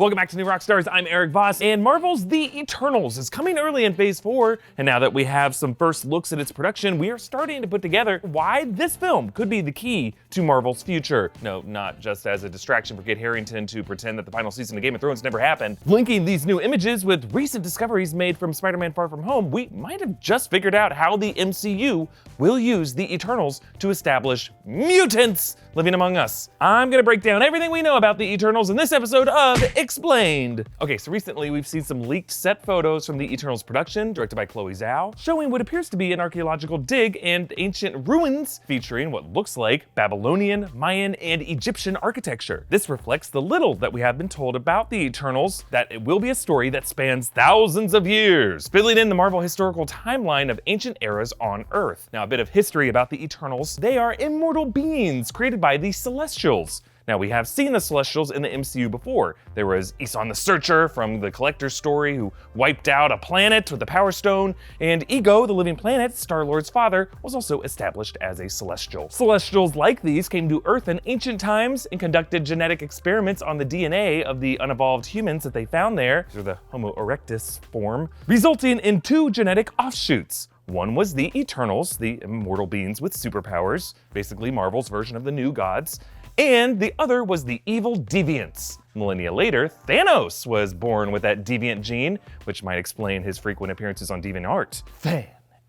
Welcome back to New Rockstars. I'm Erik Voss, and Marvel's The Eternals is coming early in Phase 4, and now that we have some first looks at its production, we are starting to put together why this film could be the key to Marvel's future. No, not just as a distraction for Kit Harington to pretend that the final season of Game of Thrones never happened. Linking these new images with recent discoveries made from Spider-Man Far From Home, we might have just figured out how the MCU will use the Eternals to establish mutants living among us. I'm gonna break down everything we know about the Eternals in this episode of Explained. Okay, so recently we've seen some leaked set photos from the Eternals production, directed by Chloe Zhao, showing what appears to be an archaeological dig and ancient ruins featuring what looks like Babylonian, Mayan, and Egyptian architecture. This reflects the little that we have been told about the Eternals, that it will be a story that spans thousands of years, filling in the Marvel historical timeline of ancient eras on Earth. Now, a bit of history about the Eternals. They are immortal beings created by the Celestials. Now, we have seen the Celestials in the MCU before. There was Aeson the Searcher from the Collector's story who wiped out a planet with the Power Stone, and Ego, the living planet, Star-Lord's father, was also established as a Celestial. Celestials like these came to Earth in ancient times and conducted genetic experiments on the DNA of the unevolved humans that they found there, through the Homo erectus form, resulting in two genetic offshoots. One was the Eternals, the immortal beings with superpowers, basically Marvel's version of the new gods, and the other was the evil deviants. Millennia later, Thanos was born with that deviant gene, which might explain his frequent appearances on DeviantArt.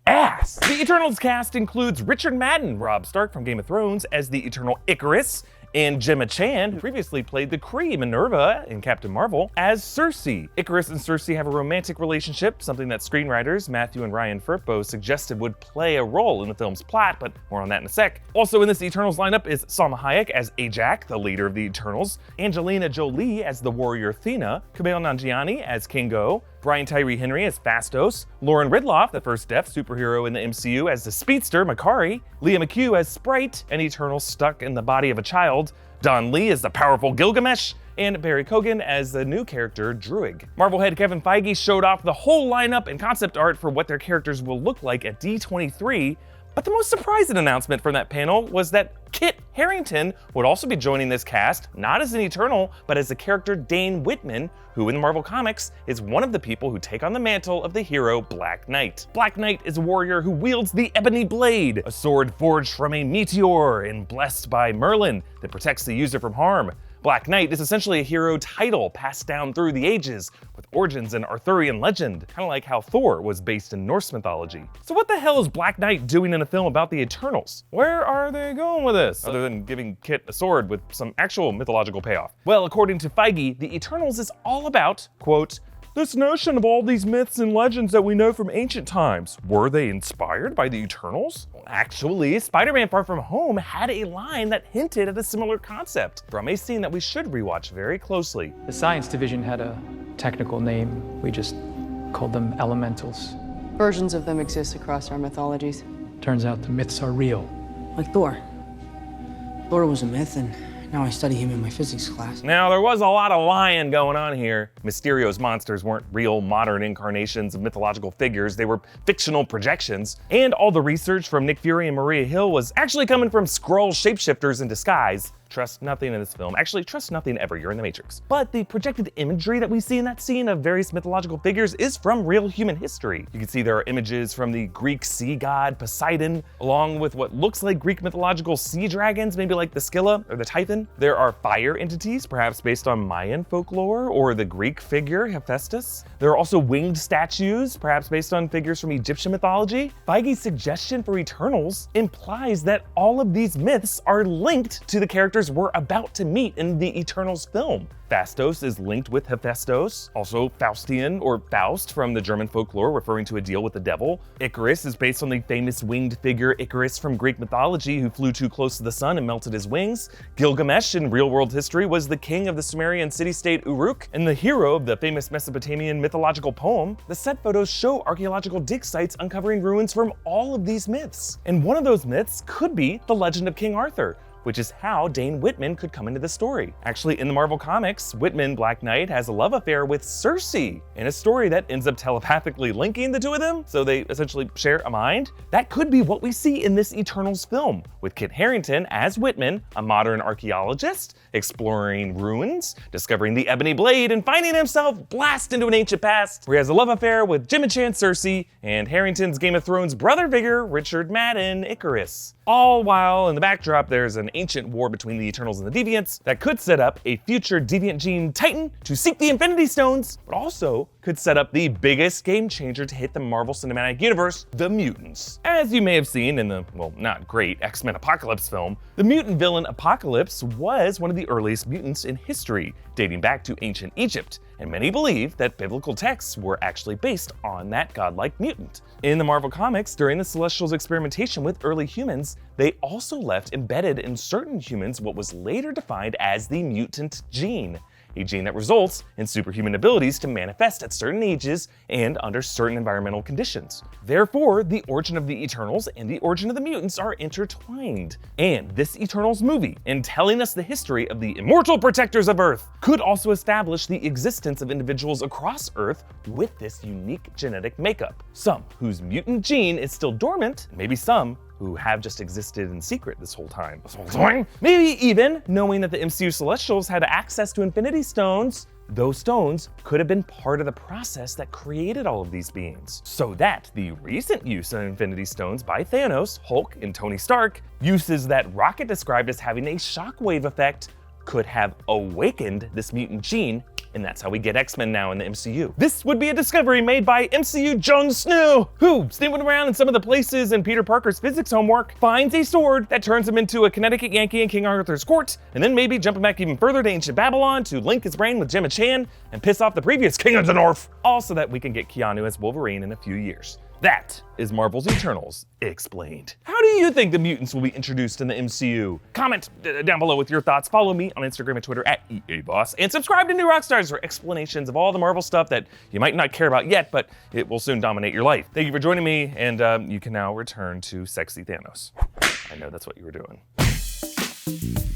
Ass! The Eternals cast includes Richard Madden, Robb Stark from Game of Thrones, as the Eternal Icarus, and Gemma Chan, who previously played the Kree Minerva in Captain Marvel, as Cersei. Icarus and Cersei have a romantic relationship, something that screenwriters Matthew and Ryan Firpo suggested would play a role in the film's plot, but more on that in a sec. Also in this Eternals lineup is Salma Hayek as Ajak, the leader of the Eternals, Angelina Jolie as the warrior Athena, Kumail Nanjiani as Kingo, Brian Tyree Henry as Phastos, Lauren Ridloff, the first deaf superhero in the MCU, as the speedster Makari, Leah McHugh as Sprite, an Eternal stuck in the body of a child, Don Lee as the powerful Gilgamesh, and Barry Kogan as the new character Druig. Marvel head Kevin Feige showed off the whole lineup and concept art for what their characters will look like at D23, but the most surprising announcement from that panel was that Kit Harington would also be joining this cast, not as an Eternal, but as the character Dane Whitman, who in the Marvel Comics is one of the people who take on the mantle of the hero Black Knight. Black Knight is a warrior who wields the Ebony Blade, a sword forged from a meteor and blessed by Merlin that protects the user from harm. Black Knight is essentially a hero title passed down through the ages, with origins in Arthurian legend, kind of like how Thor was based in Norse mythology. So what the hell is Black Knight doing in a film about the Eternals? Where are they going with this, other than giving Kit a sword with some actual mythological payoff? Well, according to Feige, the Eternals is all about, quote, this notion of all these myths and legends that we know from ancient times. Were they inspired by the Eternals? Well, actually, Spider-Man Far From Home had a line that hinted at a similar concept from a scene that we should rewatch very closely. The science division had a technical name. We just called them elementals. Versions of them exist across our mythologies. Turns out the myths are real. Like Thor. Thor was a myth, and now I study him in my physics class. Now, there was a lot of lying going on here. Mysterio's monsters weren't real modern incarnations of mythological figures, they were fictional projections. And all the research from Nick Fury and Maria Hill was actually coming from Skrull shapeshifters in disguise. Trust nothing in this film. Actually, trust nothing ever, you're in the Matrix. But the projected imagery that we see in that scene of various mythological figures is from real human history. You can see there are images from the Greek sea god Poseidon, along with what looks like Greek mythological sea dragons, maybe like the Scylla or the Typhon. There are fire entities, perhaps based on Mayan folklore, or the Greek figure Hephaestus. There are also winged statues, perhaps based on figures from Egyptian mythology. Feige's suggestion for Eternals implies that all of these myths are linked to the characters we're about to meet in the Eternals film. Phastos is linked with Hephaestus, also Faustian or Faust from the German folklore referring to a deal with the devil. Icarus is based on the famous winged figure Icarus from Greek mythology who flew too close to the sun and melted his wings. Gilgamesh in real-world history was the king of the Sumerian city-state Uruk and the hero of the famous Mesopotamian mythological poem. The set photos show archaeological dig sites uncovering ruins from all of these myths. And one of those myths could be the legend of King Arthur, which is how Dane Whitman could come into the story. Actually, in the Marvel Comics, Whitman, Black Knight, has a love affair with Cersei in a story that ends up telepathically linking the two of them, so they essentially share a mind. That could be what we see in this Eternals film, with Kit Harington as Whitman, a modern archaeologist, exploring ruins, discovering the Ebony Blade, and finding himself blasted into an ancient past, where he has a love affair with Jim and Chan Cersei, and Harrington's Game of Thrones brother figure, Richard Madden Icarus. All while in the backdrop there's an ancient war between the Eternals and the Deviants that could set up a future Deviant Gene Titan to seek the Infinity Stones, but also could set up the biggest game changer to hit the Marvel Cinematic Universe, the mutants. As you may have seen in the, well, not great X-Men Apocalypse film, the mutant villain Apocalypse was one of the earliest mutants in history, dating back to ancient Egypt, and many believe that biblical texts were actually based on that godlike mutant. In the Marvel Comics, during the Celestials' experimentation with early humans, they also left embedded in certain humans what was later defined as the mutant gene, a gene that results in superhuman abilities to manifest at certain ages and under certain environmental conditions. Therefore, the origin of the Eternals and the origin of the mutants are intertwined. And this Eternals movie, in telling us the history of the immortal protectors of Earth, could also establish the existence of individuals across Earth with this unique genetic makeup. Some whose mutant gene is still dormant, and maybe some who have just existed in secret this whole time. Maybe even knowing that the MCU Celestials had access to Infinity Stones, those stones could have been part of the process that created all of these beings. So that the recent use of Infinity Stones by Thanos, Hulk, and Tony Stark, uses that Rocket described as having a shockwave effect, could have awakened this mutant gene, and that's how we get X-Men now in the MCU. This would be a discovery made by MCU Jon Snow, who, snooping around in some of the places in Peter Parker's physics homework, finds a sword that turns him into a Connecticut Yankee in King Arthur's court, and then maybe jumping back even further to ancient Babylon to link his brain with Gemma Chan and piss off the previous King of the North, all so that we can get Keanu as Wolverine in a few years. That is Marvel's Eternals explained. How do you think the mutants will be introduced in the MCU? Comment down below with your thoughts. Follow me on Instagram and Twitter at Erik Voss, and subscribe to New Rockstars for explanations of all the Marvel stuff that you might not care about yet, but it will soon dominate your life. Thank you for joining me, and you can now return to sexy Thanos. I know that's what you were doing.